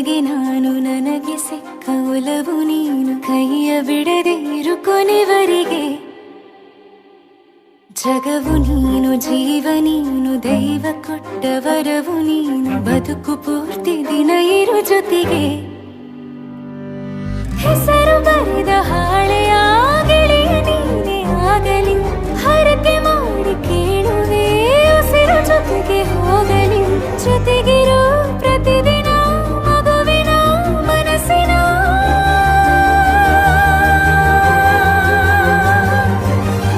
ನಿನಗೆ ನಾನು ನನಗೆ ಸಿಕ್ಕ ಒಲವು ನೀನು ಕೈಯ ಬಿಡದೆ ಇರು ಕೊನೆವರೆಗೆ ಜಗವು ನೀನು ಜೀವ ನೀನು ದೈವ ಕೊಟ್ಟ ವರವು ನೀನು ಬದುಕು ಪೂರ್ತಿ ದಿನ ಇರು ಜೊತೆಗೆ ಹೆಸರು ಬರೆದ ಹಾಳೆಯ ಗೆಳೆಯ ನೀನೇ ಆಗಲಿ ಹರಕೆ ಮಾಡಿ ಕೇಳುವೆ ಉಸಿರು ಜೊತೆಗೆ ಹೋಗಲಿ ಜೊತೆಗಿರೋ ಪ್ರತಿದಿನ ಮಗುವಿನ ಮನಸ್ಸಿನ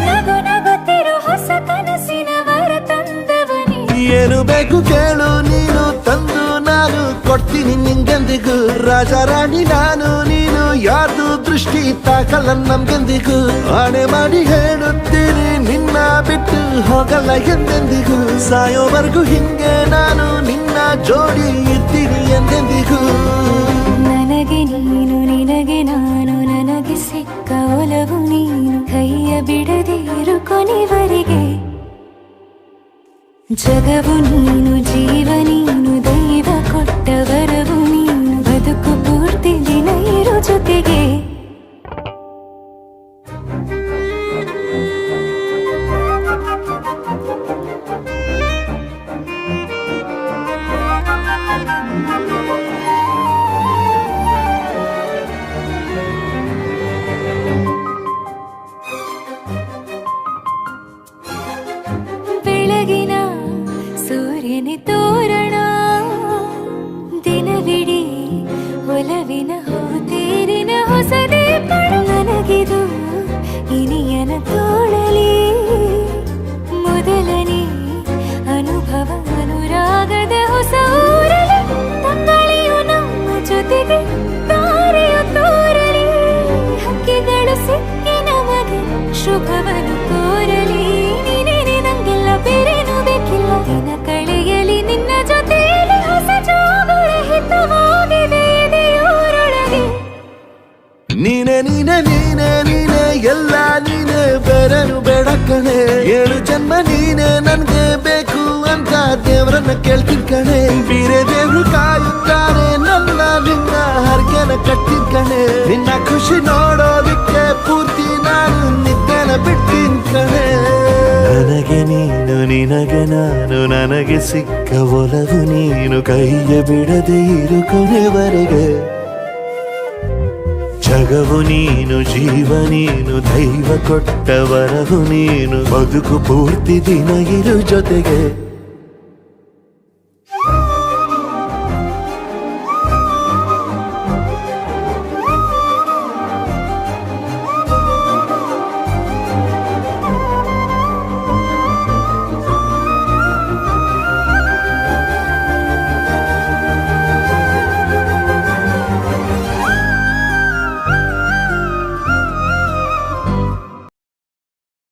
ನಗು ನಗುತ್ತಿರೋ ಹೊಸ ಕನಸಿನ ವರ ತಂದವನೇ ಏನು ಬೇಕು ಕೇಳು ನೀನು ತಂದು ನಾನು ಕೊಡ್ತೀನಿ ನಿಂಗೆಂದಿಗೂ ರಾಜ ರಾಣಿ ನಾನು ನೀನು ಯಾರ್ದು ದೃಷ್ಟಿ ತಾಕಲ್ಲ ನಮ್ಗೆಂದಿಗೂ ಆಣೆ ಮಾಡಿ ಹೇಳುತ್ತೀನಿ ನಿನ್ನ ಬಿಟ್ಟು ಹೋಗಲ್ಲ ಎಂದೆಂದಿಗೂ ಸಾಯೋವರೆಗೂ ಹಿಂಗೆ ನಾನು ನಿನ್ನ ಜೋಡಿ ಇರ್ತೀನಿ ಎಂದೆಂದಿಗೂ ನನಗೆ ನೀನು ನಿನಗೆ ನಾನು ನನಗೆ ಸಿಕ್ಕ ಒಲವು ನೀನು ಕೈಯ ಬಿಡದೆ ಇರು ಕೊನೆವರೆಗೆ ಜಗವು ನೀನು ಜೀವ ನೀನು ದೈವ ಕೊಟ್ಟ ವರವು ನೀನು ಬದುಕು ಪೂರ್ತಿ ದಿನ ಇರು ಜೊತೆಗೆ ಬೆಳಗಿನ ಸೂರ್ಯನ ತೋರಣ ದಿನವಿಡೀ ಒಲವಿನ ಹೋತೇರಿನ ಹೊಸದೇ ಪಡ ನನಗಿದು ಇನಿಯನ ತೋಳಲಿ ಮೊದಲನೇ ಅನುಭವ ಅನುರಾಗದ ಹೊಸ ಊರಲಿ ತಂಗಳಿಯು ನಮ್ಮ ಜೊತೆಗೆ ತಾರೆಯು ತೋರಲಿ ಹಕ್ಕಿಗಳು ಸಿಕ್ಕಿ ನಮಗೆ ಶುಭವನ್ನು ಕೋರಲಿ ಬೇರೇನು ಬೇಕಿಲ್ಲ ದಿನ ಕಳೆಯಲಿ ನಿನ್ನ ಜೊತೆಯಲ್ಲಿ ಹೊಸ ಜೋಗುಳ ಹಿತವಾಗಿದೆ ದೇವರೊಳಗೆ ನೀನೆ ನೀನೆ ನೀನೆ ನೀನೆ ಎಲ್ಲ ನೀನೆ ಬೇರೆನು ಬೇಡ ಕಣೆ 7 ಜನ್ಮ ನೀನೆ ನನ್ಗೆ ಬೇಕು ಅಂತ ದೇವ್ರನ್ನ ಕೇಳ್ತೀನಿ ಕಣೆ ಬೇರೆ ದೇವ್ರು ಕಾಯುತ್ತಾರೆ ನನ್ನ ನಿನ್ನ ಹರ್ಗೆನ ಕಟ್ತೀನಿ ಕಣೆ ನಿನ್ನ ಖುಷಿ ನೋಡೋದಿಕ್ಕೆ ಪೂರ್ತಿ ನಾನು ನಿದ್ದೆನ ಬಿಡ್ತೀನಿ ಕಣೆ ನನಗೆ ನೀನು ನಿನಗೆ ನಾನು ನನಗೆ ಸಿಕ್ಕ ಒಲವು ನೀನು ಕೈಯ ಬಿಡದೆ ಇರು ಕೊನೆವರೆಗೆ ಜಗವು ನೀನು ಜೀವ ನೀನು ದೈವ ಕೊಟ್ಟ ವರವು ನೀನು ಬದುಕು ಪೂರ್ತಿ ದಿನ ಇರು ಜೊತೆಗೆ